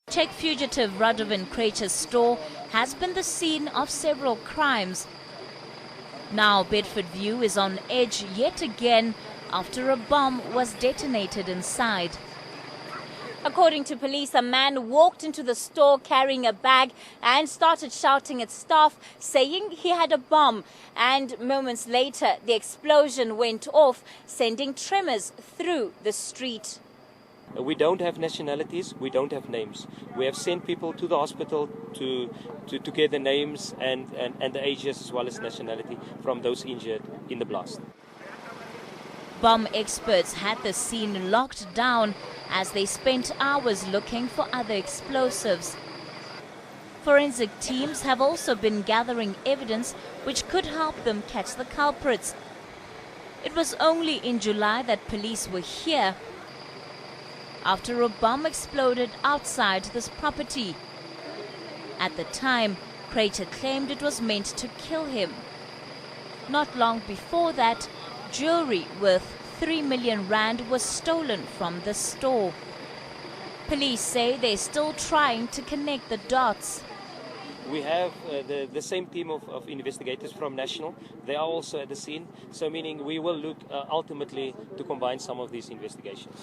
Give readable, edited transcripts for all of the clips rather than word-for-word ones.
Czech fugitive Radovan Krejcir's store has been the scene of several crimes. Now Bedford View is on edge yet again after a bomb was detonated inside. According to police, a man walked into the store carrying a bag and started shouting at staff, saying he had a bomb. And moments later, the explosion went off, sending tremors through the street. We don't have nationalities, we don't have names. We have sent people to the hospital to get the names and the ages as well as nationality from those injured in the blast. Bomb experts had the scene locked down as they spent hours looking for other explosives. Forensic teams have also been gathering evidence which could help them catch the culprits. It was only in July that police were here after a bomb exploded outside this property. At the time, Krejcir claimed it was meant to kill him. Not long before that, jewelry worth 3 million rand was stolen from the store. Police say they're still trying to connect the dots. We have the same team of investigators from National. They are also at the scene, so meaning we will look ultimately to combine some of these investigations.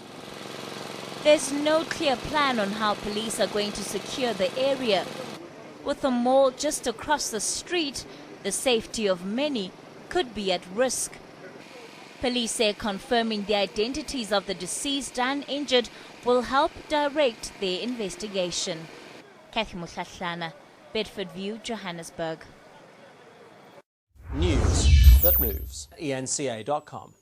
There's no clear plan on how police are going to secure the area. With the mall just across the street, the safety of many could be at risk. Police say confirming the identities of the deceased and injured will help direct their investigation. Kathy Mutlatlana, Bedford View, Johannesburg. News that moves. enca.com.